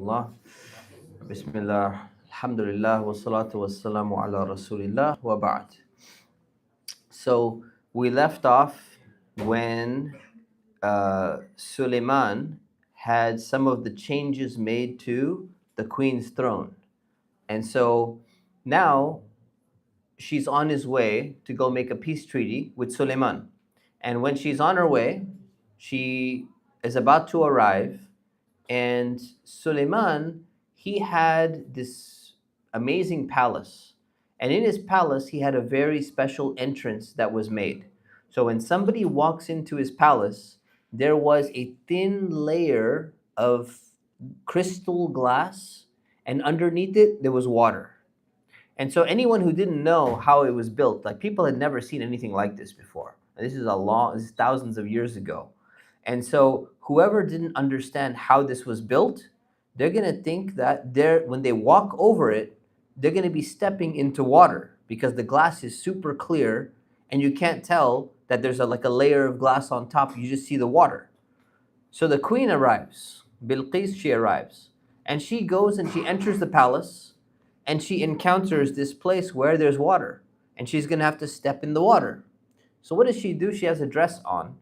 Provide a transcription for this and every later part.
Allah. Bismillah. Alhamdulillah. Wassalatu wassalamu ala Rasulillah wa ba'd. So we left off when Sulayman had some of the changes made to the queen's throne. And so now she's on his way to go make a peace treaty with Sulayman. And when she's on her way, she is about to arrive. And Suleiman, he had this amazing palace. And in his palace, he had a very special entrance that was made. So when somebody walks into his palace, there was a thin layer of crystal glass, and underneath it, there was water. And so anyone who didn't know how it was built, like people had never seen anything like this before. This is thousands of years ago. And so whoever didn't understand how this was built, they're going to think that when they walk over it, they're going to be stepping into water because the glass is super clear and you can't tell that there's like a layer of glass on top. You just see the water. So the queen arrives, Bilqis, she arrives, and she goes and she enters the palace and she encounters this place where there's water and she's going to have to step in the water. So what does she do? She has a dress on.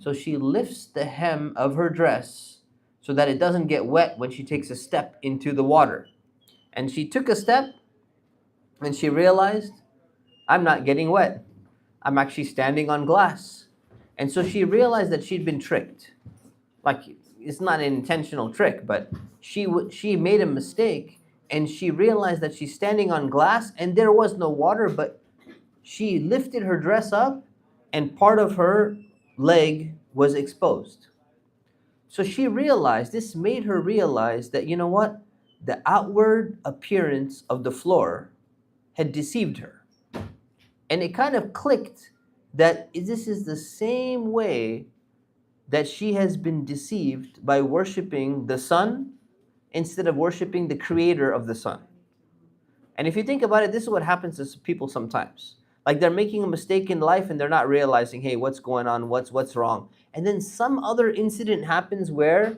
So she lifts the hem of her dress so that it doesn't get wet when she takes a step into the water. And she took a step and she realized, I'm not getting wet. I'm actually standing on glass. And so she realized that she'd been tricked. Like, it's not an intentional trick, but she made a mistake and she realized that she's standing on glass and there was no water, but she lifted her dress up and part of her leg was exposed. So she realized, this made her realize that, you know what? The outward appearance of the floor had deceived her. And it kind of clicked that this is the same way that she has been deceived by worshiping the sun instead of worshiping the creator of the sun. And if you think about it, this is what happens to people sometimes. Like they're making a mistake in life and they're not realizing, hey, what's going on? What's wrong? And then some other incident happens where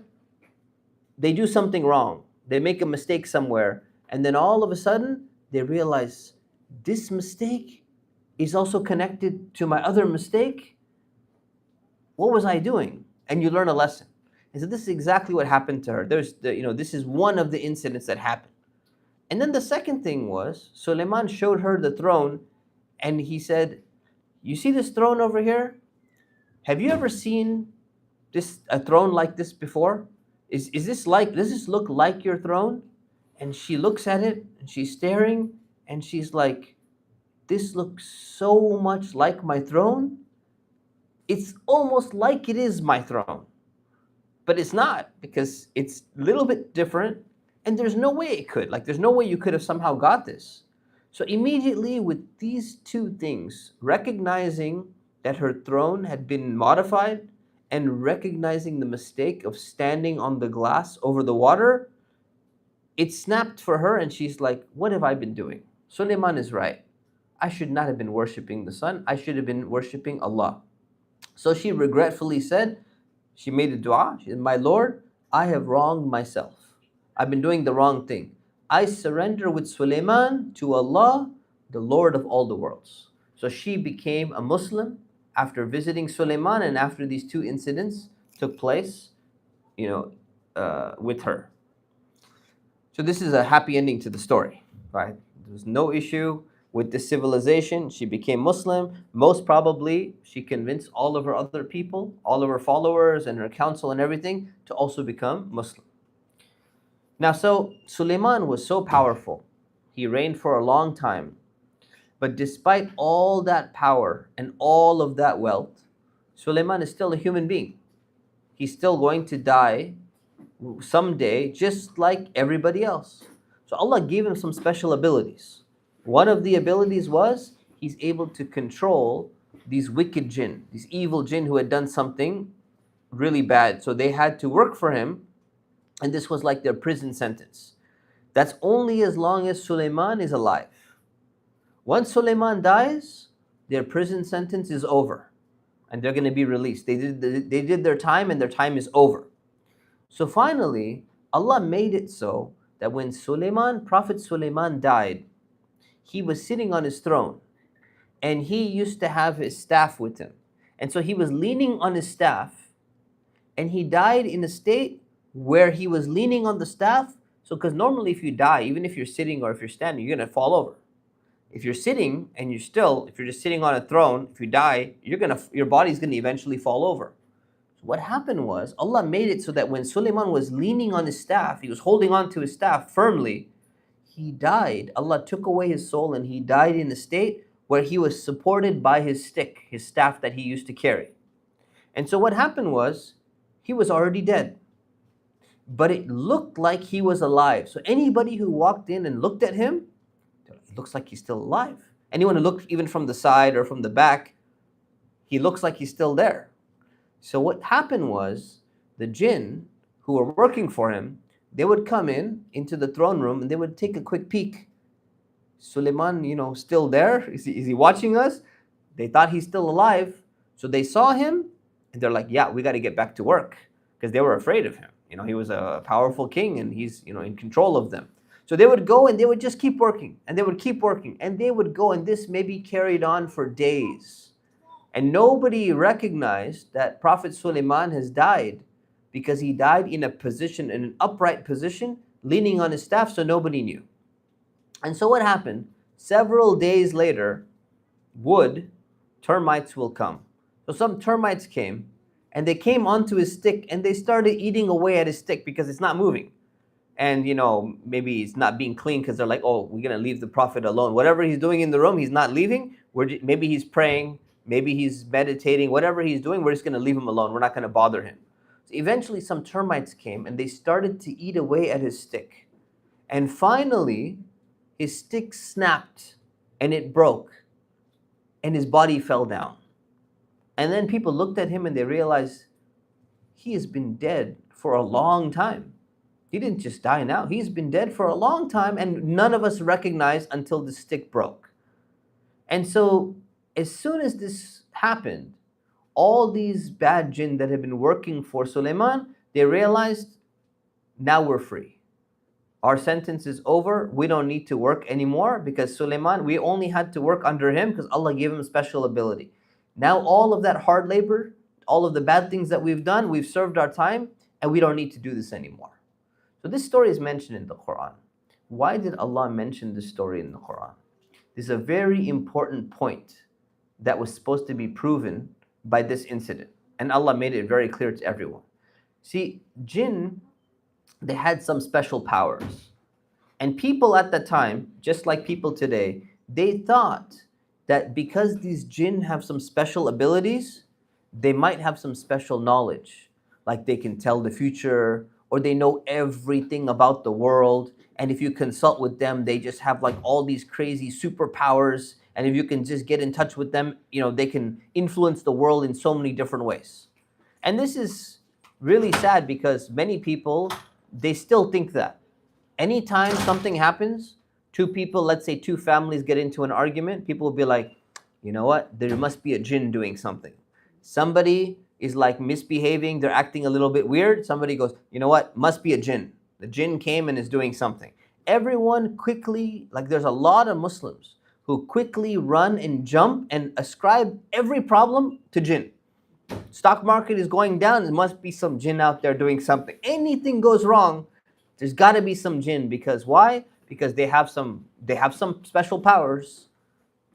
they do something wrong. They make a mistake somewhere. And then all of a sudden, they realize this mistake is also connected to my other mistake. What was I doing? And you learn a lesson. And so this is exactly what happened to her. This is one of the incidents that happened. And then the second thing was, Suleiman showed her the throne and he said, you see this throne over here? Have you ever seen a throne like this before? Does this look like your throne? And she looks at it and she's staring and she's like, this looks so much like my throne. It's almost like it is my throne. But it's not, because it's a little bit different and there's no way it could. Like there's no way you could have somehow got this. So immediately with these two things, recognizing that her throne had been modified and recognizing the mistake of standing on the glass over the water, it snapped for her and she's like, what have I been doing? Suleiman is right. I should not have been worshiping the sun. I should have been worshiping Allah. So she regretfully said, she made a dua. She said, my Lord, I have wronged myself. I've been doing the wrong thing. I surrender with Suleiman to Allah, the Lord of all the worlds. So she became a Muslim after visiting Suleiman and after these two incidents took place, with her. So this is a happy ending to the story, right? There's no issue with this civilization. She became Muslim. Most probably, she convinced all of her other people, all of her followers and her council and everything to also become Muslim. Now, so Suleiman was so powerful. He reigned for a long time. But despite all that power and all of that wealth, Suleiman is still a human being. He's still going to die someday just like everybody else. So Allah gave him some special abilities. One of the abilities was he's able to control these wicked jinn, these evil jinn who had done something really bad. So they had to work for him, and this was like their prison sentence. That's only as long as Suleiman is alive. Once Suleiman dies, their prison sentence is over and they're going to be released. They did their time and their time is over. So finally, Allah made it so that when Prophet Sulayman died, he was sitting on his throne and he used to have his staff with him. And so he was leaning on his staff and he died in a state where he was leaning on the staff. So, because normally if you die, even if you're sitting or if you're standing, you're going to fall over. If you're sitting and if you're just sitting on a throne, if you die, your body's going to eventually fall over. So what happened was Allah made it so that when Sulayman was leaning on his staff, he was holding on to his staff firmly, he died. Allah took away his soul and he died in a state where he was supported by his stick, his staff that he used to carry. And so what happened was, he was already dead. But it looked like he was alive. So anybody who walked in and looked at him, it looks like he's still alive. Anyone who looked even from the side or from the back, he looks like he's still there. So what happened was, the jinn who were working for him, they would come into the throne room and they would take a quick peek. Sulayman, still there? Is he watching us? They thought he's still alive. So they saw him and they're like, yeah, we got to get back to work, because they were afraid of him. He was a powerful king and he's, in control of them. So they would go and they would just keep working and they would keep working and they would go, and this maybe carried on for days. And nobody recognized that Prophet Sulayman has died, because he died in an upright position, leaning on his staff, so nobody knew. And so what happened? Several days later, termites will come. So some termites came, and they came onto his stick, and they started eating away at his stick because it's not moving. And, maybe it's not being clean because they're like, oh, we're going to leave the Prophet alone. Whatever he's doing in the room, he's not leaving. Maybe he's praying, maybe he's meditating, whatever he's doing, we're just going to leave him alone. We're not going to bother him. So eventually some termites came and they started to eat away at his stick. And finally, his stick snapped and it broke and his body fell down. And then people looked at him and they realized he has been dead for a long time. He didn't just die now. He's been dead for a long time, and none of us recognized until the stick broke. And so as soon as this happened, all these bad jinn that had been working for Sulayman, they realized, now we're free. Our sentence is over. We don't need to work anymore, because Sulayman, we only had to work under him because Allah gave him a special ability. Now all of that hard labor, all of the bad things that we've done, we've served our time, and we don't need to do this anymore. So this story is mentioned in the Quran. Why did Allah mention this story in the Quran? This is a very important point that was supposed to be proven by this incident. And Allah made it very clear to everyone. See, jinn, they had some special powers. And people at the time, just like people today, they thought that because these jinn have some special abilities, they might have some special knowledge. Like they can tell the future, or they know everything about the world. And if you consult with them, they just have like all these crazy superpowers. And if you can just get in touch with them, they can influence the world in so many different ways. And this is really sad, because many people, they still think that. Anytime something happens, let's say two families get into an argument, people will be like, you know what? There must be a jinn doing something. Somebody is like misbehaving, they're acting a little bit weird. Somebody goes, you know what? Must be a jinn. The jinn came and is doing something. Everyone quickly, there's a lot of Muslims who quickly run and jump and ascribe every problem to jinn. Stock market is going down, there must be some jinn out there doing something. Anything goes wrong, there's got to be some jinn. Because why? Because they have some special powers.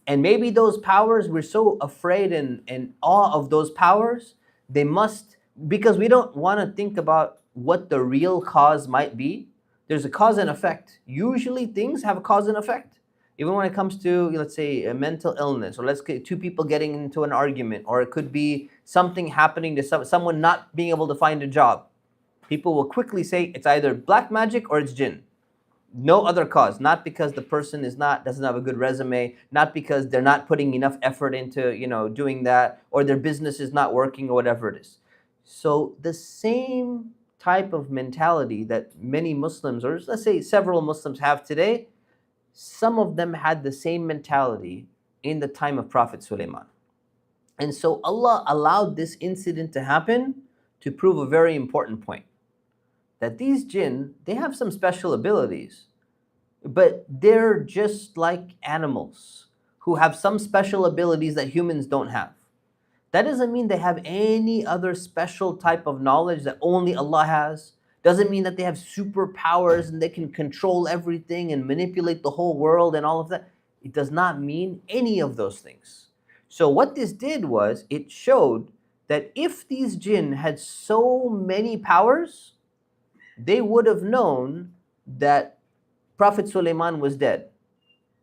And maybe those powers, we're so afraid and awe of those powers, because we don't want to think about what the real cause might be. There's a cause and effect. Usually things have a cause and effect. Even when it comes to, let's say, a mental illness, or let's get two people getting into an argument, or it could be something happening to someone not being able to find a job. People will quickly say it's either black magic or it's jinn. No other cause. Not because the person doesn't have a good resume, not because they're not putting enough effort into, doing that, or their business is not working, or whatever it is. So the same type of mentality that many Muslims, or let's say several Muslims, have today, some of them had the same mentality in the time of Prophet Sulayman. And so Allah allowed this incident to happen to prove a very important point. that these jinn, they have some special abilities, but they're just like animals who have some special abilities that humans don't have. That doesn't mean they have any other special type of knowledge that only Allah has. Doesn't mean that they have superpowers and they can control everything and manipulate the whole world and all of that. It does not mean any of those things. So what this did was it showed that if these jinn had so many powers, they would have known that Prophet Sulayman was dead,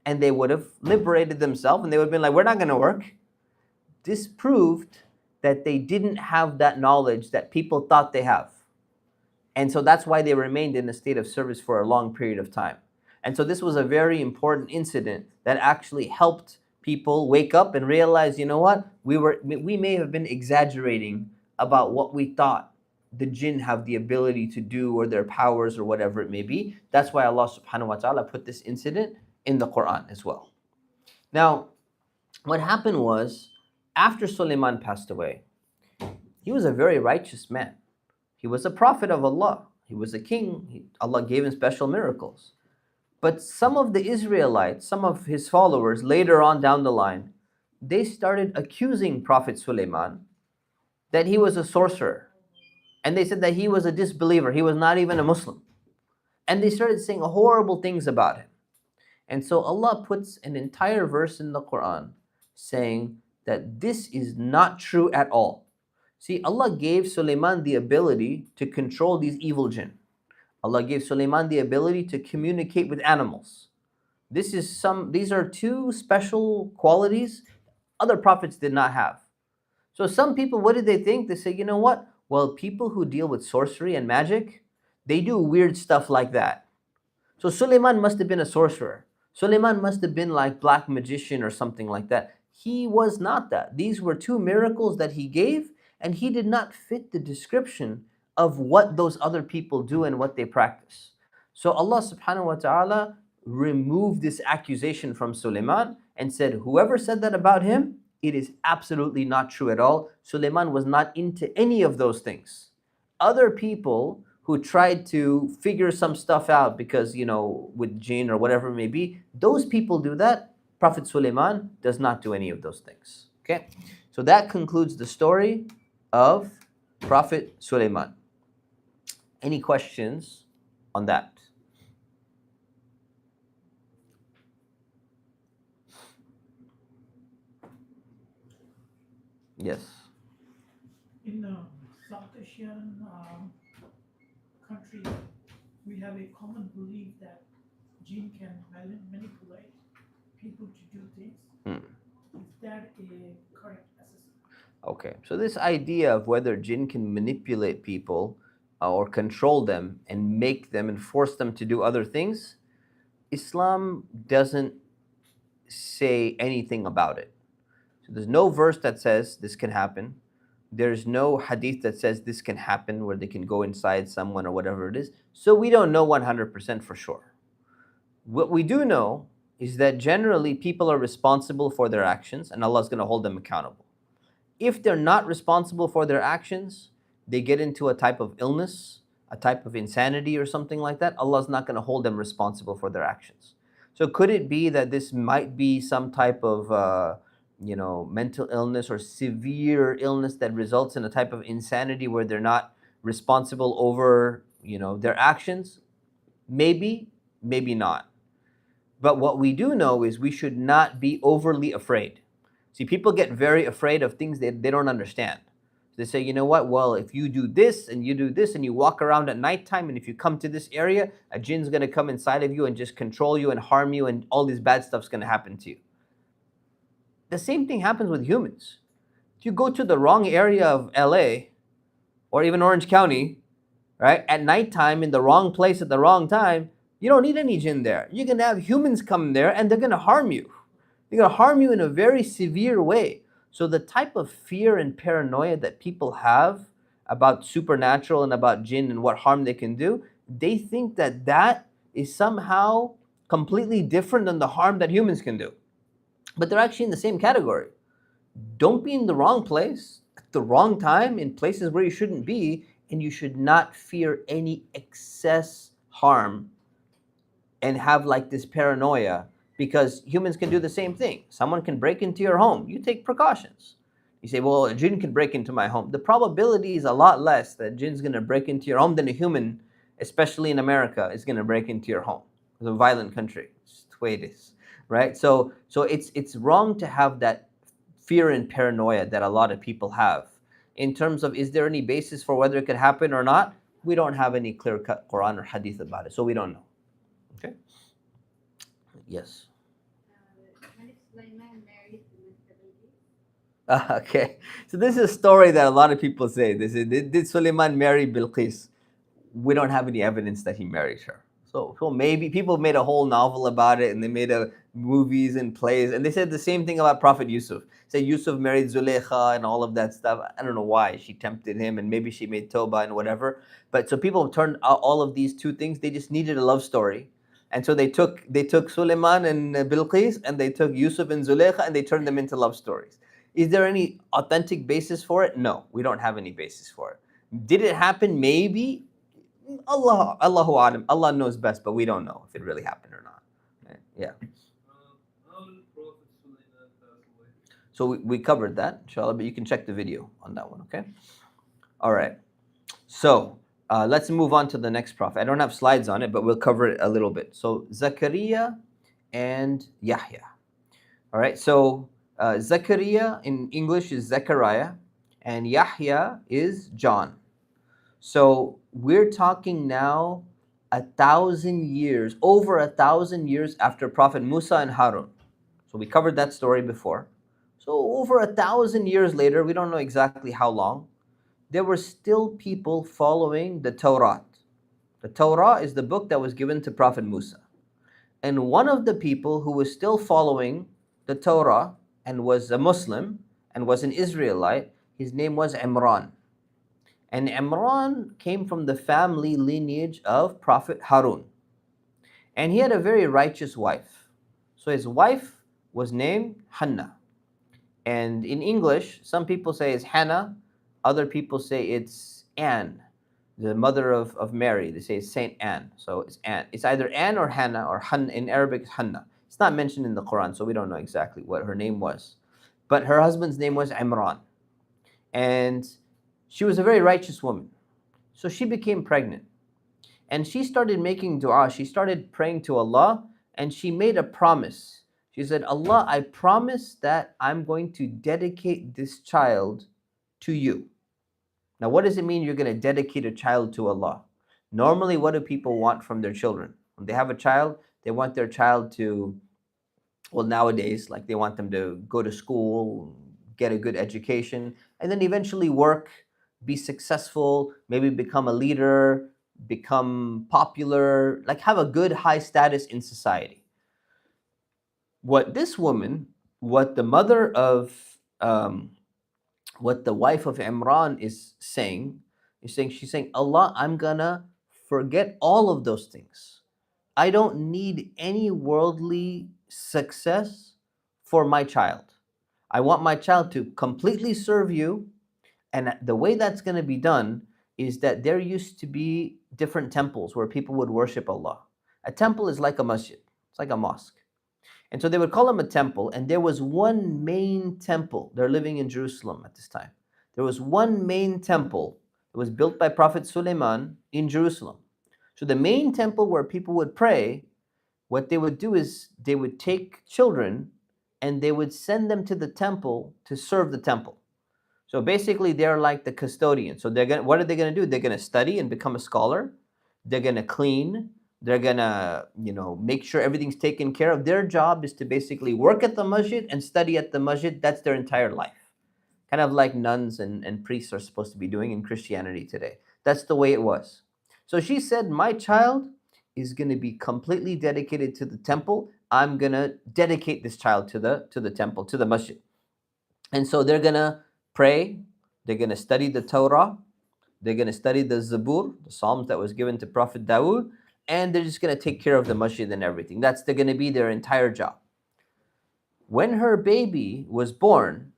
and they would have liberated themselves, and they would have been like, we're not going to work. This proved that they didn't have that knowledge that people thought they have. And so that's why they remained in a state of service for a long period of time. And so this was a very important incident that actually helped people wake up and realize, you know what, we may have been exaggerating about what we thought the jinn have the ability to do, or their powers, or whatever it may be. That's why Allah subhanahu wa ta'ala put this incident in the Quran as well. Now, what happened was, after Sulayman passed away, he was a very righteous man. He was a prophet of Allah. He was a king. Allah gave him special miracles. But some of the Israelites, some of his followers, later on down the line, they started accusing Prophet Sulayman that he was a sorcerer. And they said that he was a disbeliever. He was not even a Muslim. And they started saying horrible things about him. And so Allah puts an entire verse in the Quran saying that this is not true at all. See, Allah gave Sulayman the ability to control these evil jinn. Allah gave Sulayman the ability to communicate with animals. These are two special qualities other prophets did not have. So some people, what did they think? They say, you know what? Well, people who deal with sorcery and magic, they do weird stuff like that. So Sulayman must have been a sorcerer. Sulayman must have been like black magician or something like that. He was not that. These were two miracles that he gave, and he did not fit the description of what those other people do and what they practice. So Allah subhanahu wa ta'ala removed this accusation from Sulayman and said, whoever said that about him, it is absolutely not true at all. Sulayman was not into any of those things. Other people who tried to figure some stuff out because, with jinn or whatever it may be, those people do that. Prophet Sulayman does not do any of those things. Okay? So that concludes the story of Prophet Sulayman. Any questions on that? Yes. In South Asian countries, we have a common belief that jinn can manipulate people to do things. Is that a correct assessment? Okay, so this idea of whether jinn can manipulate people or control them and make them and force them to do other things, Islam doesn't say anything about it. So there's no verse that says this can happen. There's no hadith that says this can happen, where they can go inside someone or whatever it is. So we don't know 100% for sure. What we do know is that generally people are responsible for their actions, and Allah is going to hold them accountable. If they're not responsible for their actions, they get into a type of illness, a type of insanity or something like that, Allah is not going to hold them responsible for their actions. So could it be that this might be some type of mental illness or severe illness that results in a type of insanity where they're not responsible over, their actions? Maybe, maybe not. But what we do know is we should not be overly afraid. See, people get very afraid of things they don't understand. They say, you know what? Well, if you do this and you do this and you walk around at nighttime, and if you come to this area, a jinn's going to come inside of you and just control you and harm you, and all this bad stuff's going to happen to you. The same thing happens with humans. If you go to the wrong area of LA or even Orange County, right, at nighttime in the wrong place at the wrong time, you don't need any jinn there. You're going to have humans come there, and they're going to harm you. They're going to harm you in a very severe way. So the type of fear and paranoia that people have about supernatural and about jinn and what harm they can do, they think that that is somehow completely different than the harm that humans can do. But they're actually in the same category. Don't be in the wrong place at the wrong time in places where you shouldn't be, and you should not fear any excess harm and have like this paranoia, because humans can do the same thing. Someone can break into your home. You take precautions. You say, well, a jinn can break into my home. The probability is a lot less that a jinn's going to break into your home than a human, especially in America, is going to break into your home. It's a violent country. It's the way it is, right? So it's wrong to have that fear and paranoia that a lot of people have. In terms of, is there any basis for whether it could happen or not? We don't have any clear-cut Quran or Hadith about it, so we don't know. Okay. Yes. When Sulayman married Mustafa. Okay. So this is a story that a lot of people say. They say, did Suleiman marry Bilqis? We don't have any evidence that he married her. So maybe people made a whole novel about it, and they made movies and plays, and they said the same thing about Prophet Yusuf. Say Yusuf married Zulaykha and all of that stuff. I don't know why. She tempted him, and maybe she made Tawbah and whatever. But so people turned out all of these two things. They just needed a love story. And so they took Suleiman and Bilqis, and they took Yusuf and Zulaykha, and they turned them into love stories. Is there any authentic basis for it? No, we don't have any basis for it. Did it happen? Maybe. Allahu alam. Allah knows best, but we don't know if it really happened or not. Okay. Yeah. How did Prophet Sulayman pass away? So we covered that, inshallah, but you can check the video on that one, okay? All right. So let's move on to the next prophet. I don't have slides on it, but we'll cover it a little bit. So Zakariya and Yahya. All right. So Zakariya in English is Zakariya, and Yahya is John. So we're talking now 1,000 years, over 1,000 years after Prophet Musa and Harun. So we covered that story before. So over 1,000 years later, we don't know exactly how long, there were still people following the Torah. The Torah is the book that was given to Prophet Musa. And one of the people who was still following the Torah and was a Muslim and was an Israelite, his name was Imran. And Imran came from the family lineage of Prophet Harun. And he had a very righteous wife. So his wife was named Hannah. And in English, some people say it's Hannah, other people say it's Anne, the mother of Mary. They say it's Saint Anne. So it's Anne. It's either Anne or Hannah, or in Arabic it's Hannah. It's not mentioned in the Quran, so we don't know exactly what her name was. But her husband's name was Imran. And she was a very righteous woman. So she became pregnant. And she started making dua. She started praying to Allah, and she made a promise. She said, Allah, I promise that I'm going to dedicate this child to you. Now, what does it mean you're going to dedicate a child to Allah? Normally, what do people want from their children? When they have a child, they want their child to, well, nowadays, like they want them to go to school, get a good education, and then eventually work, be successful, maybe become a leader, become popular, like have a good high status in society. What this woman, what the mother of, what the wife of Imran is saying, she's saying, Allah, I'm gonna forget all of those things. I don't need any worldly success for my child. I want my child to completely serve you. And the way that's going to be done is that there used to be different temples where people would worship Allah. A temple is like a masjid, it's like a mosque. And so they would call them a temple, and there was one main temple. They're living in Jerusalem at this time. There was one main temple that was built by Prophet Sulayman in Jerusalem. So the main temple where people would pray, what they would do is they would take children and they would send them to the temple to serve the temple. So basically, they're like the custodian. So what are they going to do? They're going to study and become a scholar. They're going to clean. They're going to, make sure everything's taken care of. Their job is to basically work at the masjid and study at the masjid. That's their entire life. Kind of like nuns and priests are supposed to be doing in Christianity today. That's the way it was. So she said, my child is going to be completely dedicated to the temple. I'm going to dedicate this child to the temple, to the masjid. And so they're going to pray, they're going to study the Torah, they're going to study the Zabur, the Psalms that was given to Prophet Dawood, and they're just going to take care of the masjid and everything. That's going to be their entire job. When her baby was born,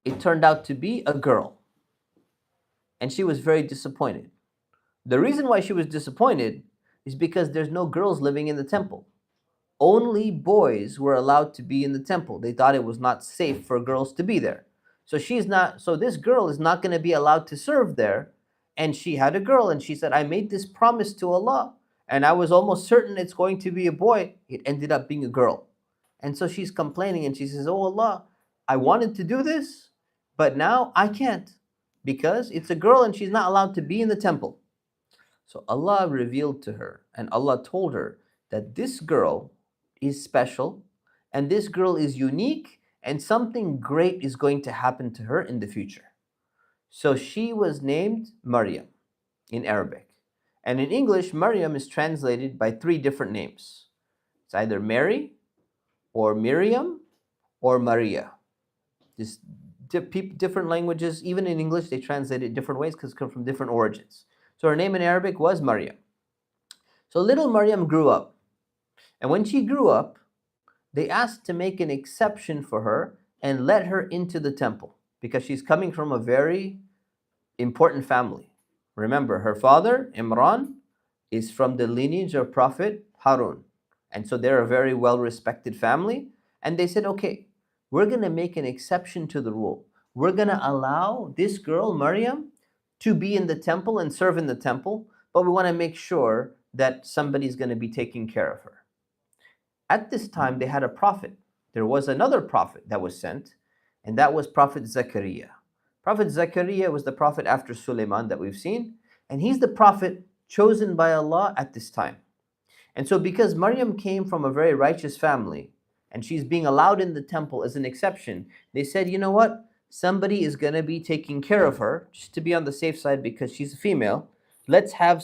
it turned out to be a girl. and she was very disappointed. The reason why she was disappointed is because there's no girls living in the temple. Only boys were allowed to be in the temple. They thought it was not safe for girls to be there. So this girl is not going to be allowed to serve there. And she had a girl, and she said, I made this promise to Allah, and I was almost certain it's going to be a boy. It ended up being a girl. And so she's complaining, and she says, oh Allah, I wanted to do this, but now I can't, because it's a girl and she's not allowed to be in the temple. So Allah revealed to her, and Allah told her that this girl is special, and this girl is unique, and something great is going to happen to her in the future. So she was named Marium in Arabic. And in English, Marium is translated by 3 different names. It's either Mary, or Miriam, or Maria. Just different languages, even in English, they translate it different ways because it comes from different origins. So her name in Arabic was Mariam. So little Mariam grew up. And when she grew up, they asked to make an exception for her and let her into the temple because she's coming from a very important family. Remember, her father, Imran, is from the lineage of Prophet Harun. And so they're a very well-respected family. And they said, okay, we're going to make an exception to the rule. We're going to allow this girl, Mariam, to be in the temple and serve in the temple, but we want to make sure that somebody's going to be taking care of her. At this time, they had a prophet. There was another prophet that was sent, and that was Prophet Zakariya. Prophet Zakariya was the prophet after Sulayman that we've seen, and he's the prophet chosen by Allah at this time. And so because Mariam came from a very righteous family, and she's being allowed in the temple as an exception, they said, you know what? Somebody is going to be taking care of her, just to be on the safe side because she's a female. Let's have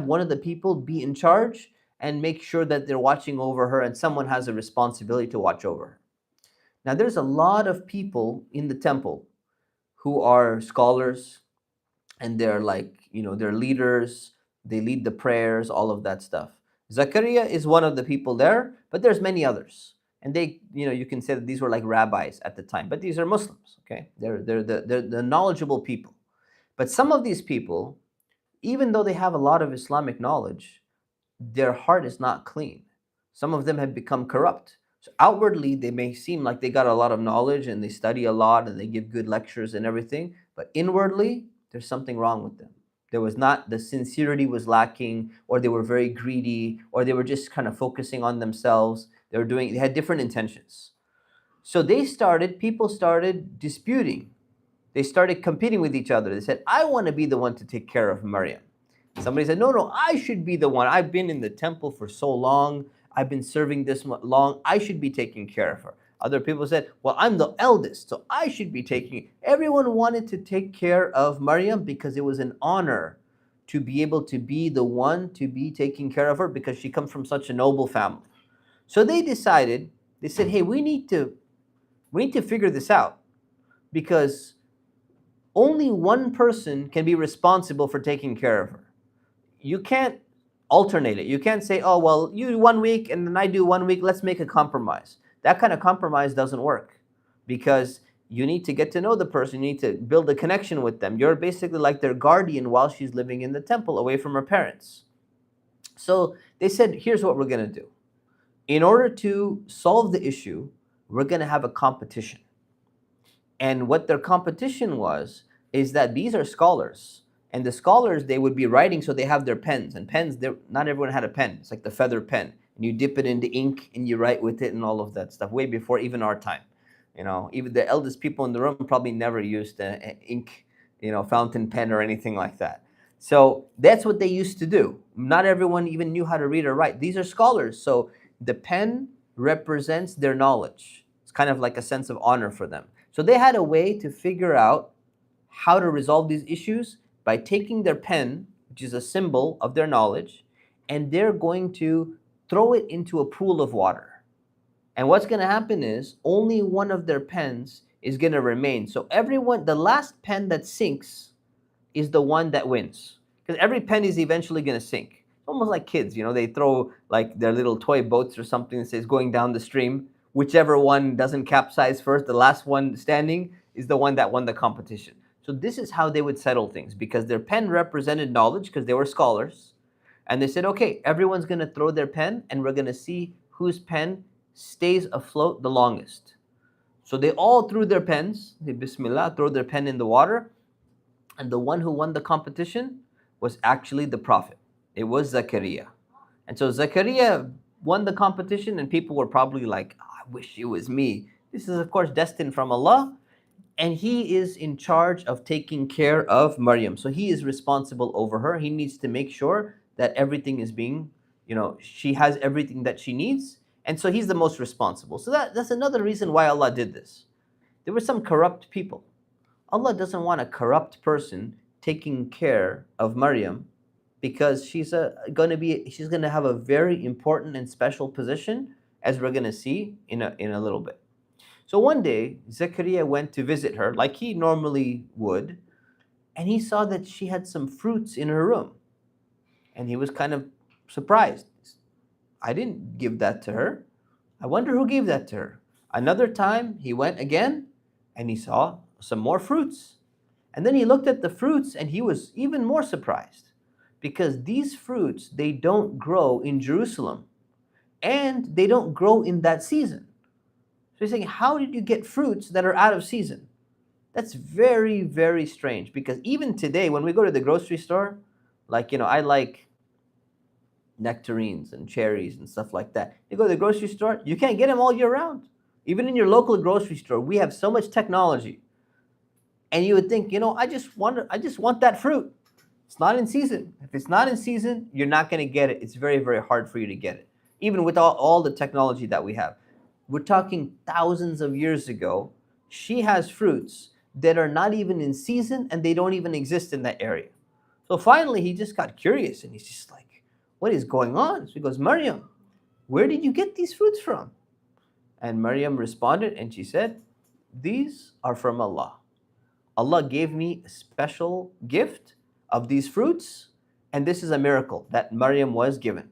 one of the people be in charge and make sure that they're watching over her, and someone has a responsibility to watch over her. Now, there's a lot of people in the temple who are scholars, and they're they're leaders, they lead the prayers, all of that stuff. Zakariya is one of the people there, but there's many others. And they, you can say that these were like rabbis at the time, but these are Muslims, okay? They're the knowledgeable people. But some of these people, even though they have a lot of Islamic knowledge, their heart is not clean. Some of them have become corrupt. So outwardly, they may seem like they got a lot of knowledge and they study a lot and they give good lectures and everything, but inwardly, there's something wrong with them. The sincerity was lacking, or they were very greedy, or they were just kind of focusing on themselves. They had different intentions. So people started disputing. They started competing with each other. They said, I want to be the one to take care of Mariam. Somebody said, no, I should be the one. I've been in the temple for so long. I've been serving this long. I should be taking care of her. Other people said, well, I'm the eldest, so I should be taking. Everyone wanted to take care of Mariam because it was an honor to be able to be the one to be taking care of her because she comes from such a noble family. So they said, hey, we need to figure this out because only one person can be responsible for taking care of her. You can't alternate it. You can't say, oh, well, you do 1 week and then I do 1 week. Let's make a compromise. That kind of compromise doesn't work because you need to get to know the person. You need to build a connection with them. You're basically like their guardian while she's living in the temple away from her parents. So they said, here's what we're going to do. In order to solve the issue, we're going to have a competition. And what their competition was is that these are scholars. And the scholars, they would be writing, so they have their pens. And pens, not everyone had a pen. It's like the feather pen. And you dip it into ink and you write with it and all of that stuff, way before even our time. Even the eldest people in the room probably never used an ink, fountain pen or anything like that. So that's what they used to do. Not everyone even knew how to read or write. These are scholars. So the pen represents their knowledge. It's kind of like a sense of honor for them. So they had a way to figure out how to resolve these issues by taking their pen, which is a symbol of their knowledge, and they're going to throw it into a pool of water. And what's going to happen is only one of their pens is going to remain. So the last pen that sinks is the one that wins. Because every pen is eventually going to sink. It's almost like kids, they throw like their little toy boats or something that says going down the stream. Whichever one doesn't capsize first, the last one standing is the one that won the competition. So this is how they would settle things, because their pen represented knowledge, because they were scholars. And they said, okay, everyone's going to throw their pen, and we're going to see whose pen stays afloat the longest. So they all threw their pens, they Bismillah, throw their pen in the water, and the one who won the competition was actually the Prophet. It was Zakariya. And so Zakariya won the competition, and people were probably like, oh, I wish it was me. This is, of course, destined from Allah. And he is in charge of taking care of Mariam. So he is responsible over her. He needs to make sure that everything is being, she has everything that she needs. And so he's the most responsible. So that's another reason why Allah did this. There were some corrupt people. Allah doesn't want a corrupt person taking care of Mariam, because she's going to have a very important and special position, as we're going to see in a little bit. So one day, Zakariya went to visit her like he normally would, and he saw that she had some fruits in her room. And he was kind of surprised. I didn't give that to her. I wonder who gave that to her. Another time, he went again, and he saw some more fruits. And then he looked at the fruits, and he was even more surprised, because these fruits, they don't grow in Jerusalem, and they don't grow in that season. So he's saying, how did you get fruits that are out of season? That's very, very strange, because even today, when we go to the grocery store, I like nectarines and cherries and stuff like that. You go to the grocery store, you can't get them all year round. Even in your local grocery store, we have so much technology. And you would think, I just want that fruit. It's not in season. If it's not in season, you're not going to get it. It's very, very hard for you to get it, even with all the technology that we have. We're talking thousands of years ago. She has fruits that are not even in season, and they don't even exist in that area. So finally, he just got curious, and he's just like, what is going on? So he goes, Mariam, where did you get these fruits from? And Mariam responded, and she said, these are from Allah. Allah gave me a special gift of these fruits, and this is a miracle that Mariam was given.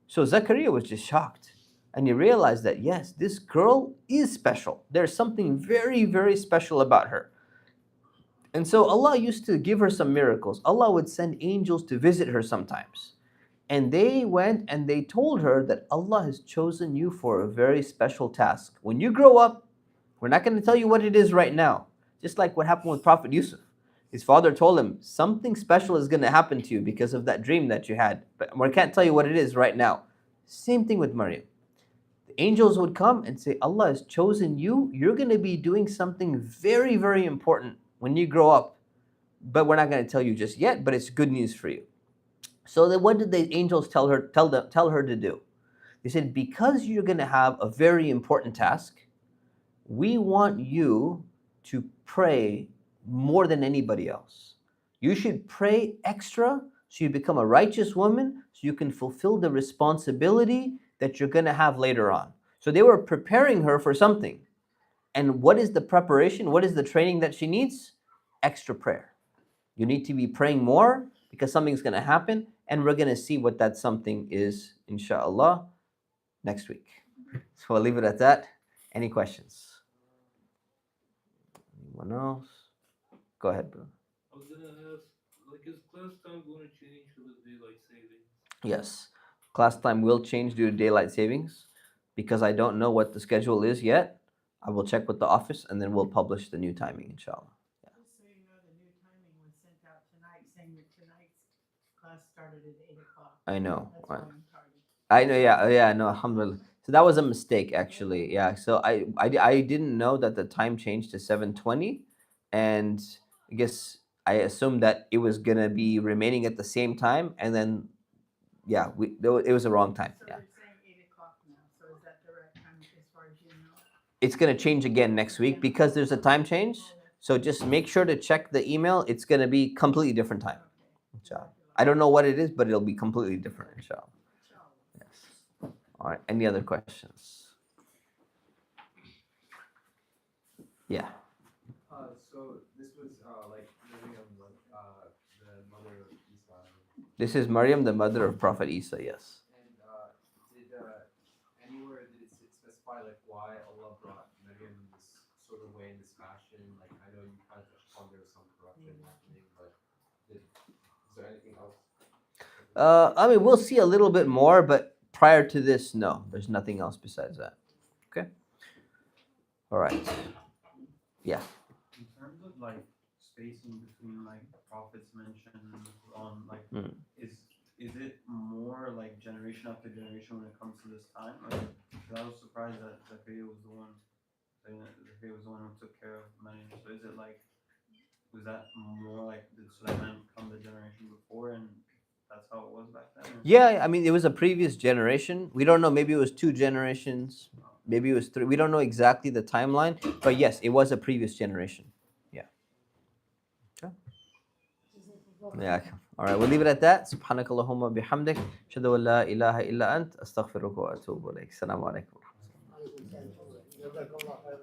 So Zakariya was just shocked. And he realized that, yes, this girl is special. There's something very, very special about her. And so Allah used to give her some miracles. Allah would send angels to visit her sometimes. And they went and they told her that Allah has chosen you for a very special task. When you grow up, we're not going to tell you what it is right now. Just like what happened with Prophet Yusuf. His father told him, something special is going to happen to you because of that dream that you had. But we can't tell you what it is right now. Same thing with Mariam. Angels would come and say, Allah has chosen you. You're going to be doing something very, very important when you grow up. But we're not going to tell you just yet, but it's good news for you. So then what did the angels tell her to do? They said, because you're going to have a very important task, we want you to pray more than anybody else. You should pray extra so you become a righteous woman, so you can fulfill the responsibility that you're going to have later on. So they were preparing her for something. And what is the preparation? What is the training that she needs? Extra prayer. You need to be praying more because something's going to happen. And we're going to see what that something is, inshallah, next week. So I'll leave it at that. Any questions? Anyone else? Go ahead, bro. I was gonna ask, is class time going to change with daylight savings? Yes. Class time will change due to daylight savings. Because I don't know what the schedule is yet, I will check with the office and then we'll publish the new timing, inshallah. Just so you know, the new timing was sent out tonight, saying that tonight's class started at 8 o'clock. I know. That's why I'm tardy. I know, yeah, no, alhamdulillah. So that was a mistake, actually. Yeah, so I didn't know that the time changed to 7:20, and I guess I assumed that it was gonna be remaining at the same time, and then, yeah, it was the wrong time. So Yeah, they're saying 8 o'clock now, so is that the right time as far as you know? it's gonna change again next week because there's a time change. So just make sure to check the email. It's gonna be completely different time, inshallah. I don't know what it is, but it'll be completely different, inshallah. Yes. All right. Any other questions? Yeah. So this was like Mariam, the mother of Isa. This is Mariam, the mother of Prophet Isa. Yes. And did anywhere did it specify like why Allah brought Mariam in this sort of way in this fashion? Like I know you kind of touched upon there was some corruption happening, but is there anything else? I mean, we'll see a little bit more, but prior to this, no, there's nothing else besides that. Okay. All right. Yeah. In terms of like spacing between like prophets mentioned on like Mm. is it more like generation after generation when it comes to this time? Like, 'cause I was surprised that Zakariya was the one. Zakariya was the one who took care of Marium. So is it like was that more like did Sulayman come the generation before and that's how it was back then? Or? Yeah, I mean, it was a previous generation. We don't know. Maybe it was 2 generations. Maybe it was 3. We don't know exactly the timeline, but yes, it was a previous generation. Yeah. Okay. Yeah. All right. We'll leave it at that. Subhanakallahumma bihamdik. Shadu an la ilaha illa ant. Astaghfiruka wa atubu ilayk. Assalamu alaikum. جزاك الله خير.